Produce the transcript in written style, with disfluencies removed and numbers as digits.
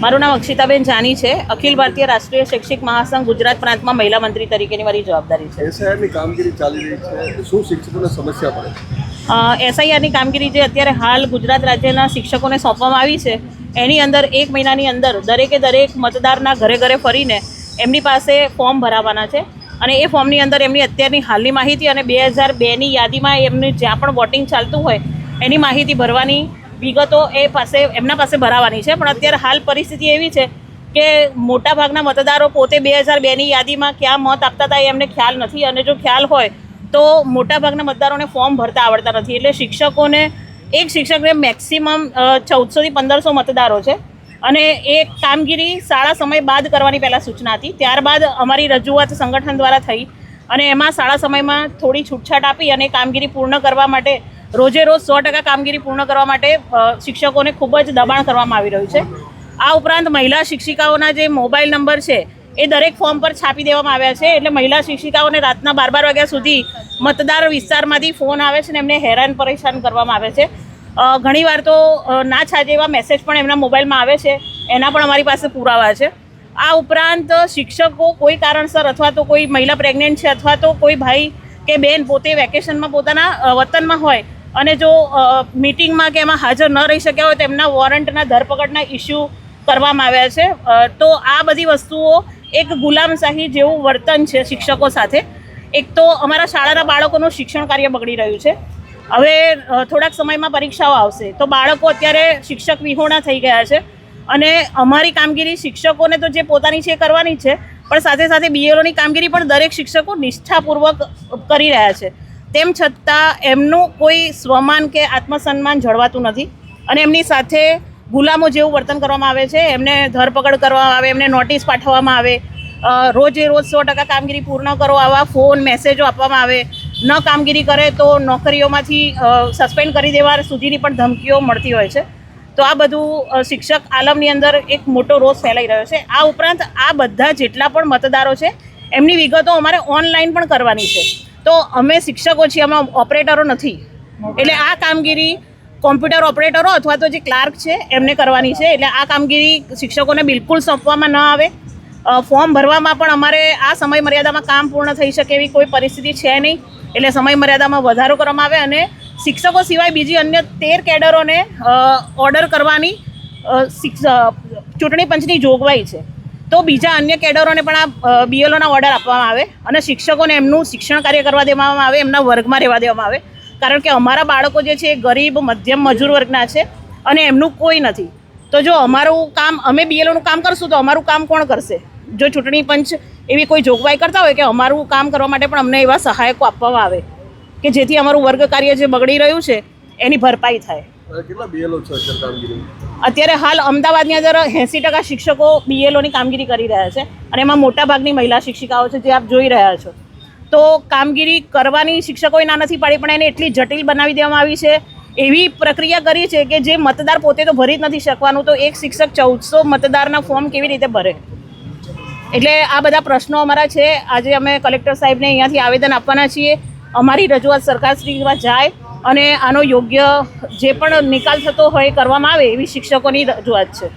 મારું નામ અક્ષિતાબેન જાની છે. અખિલ ભારતીય રાષ્ટ્રીય શૈક્ષિક મહાસંઘ ગુજરાત પ્રાંતમાં મહિલા મંત્રી તરીકેની મારી જવાબદારી છે. એસઆઈઆરની કામગીરી ચાલી રહી છે, શું શિક્ષકોને સમસ્યા પડે? એસઆઈઆરની કામગીરી જે અત્યારે હાલ ગુજરાત રાજ્યના શિક્ષકોને સોંપવામાં આવી છે, એની અંદર 1 મહિનાની અંદર દરેક મતદારના ઘરે ઘરે ફરીને એમની પાસે ફોર્મ ભરાવાના છે અને એ ફોર્મની અંદર એમની અત્યારની હાલની માહિતી અને 2002ની યાદીમાં એમની જ્યાં પણ વોટિંગ ચાલતું હોય એની માહિતી ભરવાની વિગતો એમના પાસે ભરાવાની છે. પણ અત્યારે હાલ પરિસ્થિતિ એવી છે કે મોટાભાગના મતદારો પોતે 2002ની યાદીમાં ક્યાં મત આપતા હતા એમને ખ્યાલ નથી, અને જો ખ્યાલ હોય તો મોટાભાગના મતદારોને ફોર્મ ભરતા આવડતા નથી. એટલે શિક્ષકોને એક શિક્ષકને મેક્સિમમ 1400 થી 1500 મતદારો છે અને એ કામગીરી શાળા સમય બાદ કરવાની પહેલાં સૂચના હતી. ત્યારબાદ અમારી રજૂઆત સંગઠન દ્વારા થઈ અને એમાં શાળા સમયમાં થોડી છૂટછાટ આપી અને કામગીરી પૂર્ણ કરવા માટે રોજે રોજ 100% કામગીરી પૂર્ણ કરવા માટે શિક્ષકોને ખૂબ જ દબાણ કરવામાં આવી રહ્યું છે. આ ઉપરાંત મહિલા શિક્ષિકાઓના જે મોબાઈલ નંબર છે એ દરેક ફોર્મ પર છાપી દેવામાં આવ્યા છે. એટલે મહિલા શિક્ષિકાઓને રાતના 12 વાગ્યા સુધી મતદાર વિસ્તારમાંથી ફોન આવે છે ને એમને હેરાન પરેશાન કરવામાં આવે છે. ઘણીવાર તો ના છાજે એવા મેસેજ પણ એમના મોબાઈલમાં આવે છે, એના પણ અમારી પાસે પુરાવા છે. આ ઉપરાંત શિક્ષકો કોઈ કારણસર અથવા તો કોઈ મહિલા પ્રેગ્નેન્ટ છે અથવા તો કોઈ ભાઈ કે બેન પોતે વેકેશનમાં પોતાના વતનમાં હોય અને જો મિટિંગમાં કે એમાં હાજર ન રહી શક્યા હોય તો એમના વોરંટના ધરપકડના ઇસ્યુ કરવામાં આવ્યા છે. તો આ બધી વસ્તુઓ એક ગુલામશાહી જેવું વર્તન છે શિક્ષકો સાથે. એક તો અમારા શાળાના બાળકોનું શિક્ષણ કાર્ય બગડી રહ્યું છે. હવે થોડાક સમયમાં પરીક્ષાઓ આવશે તો બાળકો અત્યારે શિક્ષક વિહોણા થઈ ગયા છે અને અમારી કામગીરી શિક્ષકોને તો જે પોતાની છે એ કરવાની છે, પણ સાથે સાથે બીએલઓની કામગીરી પણ દરેક શિક્ષકો નિષ્ઠાપૂર્વક કરી રહ્યા છે. તેમ છતાં એમનું કોઈ સ્વમાન કે આત્મસન્માન જળવાતું નથી અને એમની સાથે ગુલામો જેવું વર્તન કરવામાં આવે છે. એમને ધરપકડ કરવામાં આવે, એમને નોટિસ પાઠવવામાં આવે, રોજે રોજ 100% કામગીરી પૂર્ણ કરો આવા ફોન મેસેજો આપવામાં આવે, ન કામગીરી કરે તો નોકરીઓમાંથી સસ્પેન્ડ કરી દેવા સુધીની પણ ધમકીઓ મળતી હોય છે. તો આ બધું શિક્ષક આલમની અંદર એક મોટો રોષ ફેલાઈ રહ્યો છે. આ ઉપરાંત આ બધા જેટલા પણ મતદારો છે એમની વિગતો અમારે ઓનલાઈન પણ કરવાની છે. તો અમે શિક્ષકો છીએ, અમે ઓપરેટરો નથી. એટલે આ કામગીરી કોમ્પ્યુટર ઓપરેટરો અથવા તો જે ક્લાર્ક છે એમને કરવાની છે. એટલે આ કામગીરી શિક્ષકોને બિલકુલ સોંપવામાં ન આવે. ફોર્મ ભરવામાં પણ અમારે આ સમય મર્યાદામાં કામ પૂર્ણ થઈ શકે એવી કોઈ પરિસ્થિતિ છે નહીં. એટલે સમય મર્યાદામાં વધારો કરવામાં આવે અને શિક્ષકો સિવાય બીજી અન્ય 13 કેડરોને ઓર્ડર કરવાની ચૂંટણી પંચની જોગવાઈ છે. તો બીજા અન્ય કેડરોને પણ આ બીએલઓના ઓર્ડર આપવામાં આવે અને શિક્ષકોને એમનું શિક્ષણ કાર્ય કરવા દેવામાં આવે, એમના વર્ગમાં રહેવા દેવામાં આવે. કારણ કે અમારા બાળકો જે છે એ ગરીબ મધ્યમ મજૂર વર્ગના છે અને એમનું કોઈ નથી. તો જો અમારું કામ અમે બીએલઓનું કામ કરશું તો અમારું કામ કોણ કરશે? જો ચૂંટણી પંચ એવી કોઈ જોગવાઈ કરતા હોય કે અમારું કામ કરવા માટે પણ અમને એવા સહાયકો આપવામાં આવે કે જેથી અમારું વર્ગ કાર્ય જે બગડી રહ્યું છે એની ભરપાઈ થાય. કેટલા બીએલઓ છે અત્યારે હાલ અમદાવાદની અંદર 80% શિક્ષકો બીએલઓની કામગીરી કરી રહ્યા છે અને એમાં મોટાભાગની મહિલા શિક્ષિકાઓ છે જે આપ જોઈ રહ્યા છો. તો કામગીરી કરવાની શિક્ષકોએ ના નથી પાડી, પણ એને એટલી જટિલ બનાવી દેવામાં આવી છે, એવી પ્રક્રિયા કરી છે કે જે મતદાર પોતે તો ભરી જ નથી શકવાનું, તો એક શિક્ષક 1400 મતદારના ફોર્મ કેવી રીતે ભરે? એટલે આ બધા પ્રશ્નો અમારા છે. આજે અમે કલેક્ટર સાહેબને અહીંયાથી આવેદન આપવાના છીએ. અમારી રજૂઆત સરકારશ્રીમાં જાય અને આનો યોગ્ય જે પણ નિકાલ થતો હોય કરવામાં આવે એવી શિક્ષકોની રજૂઆત છે.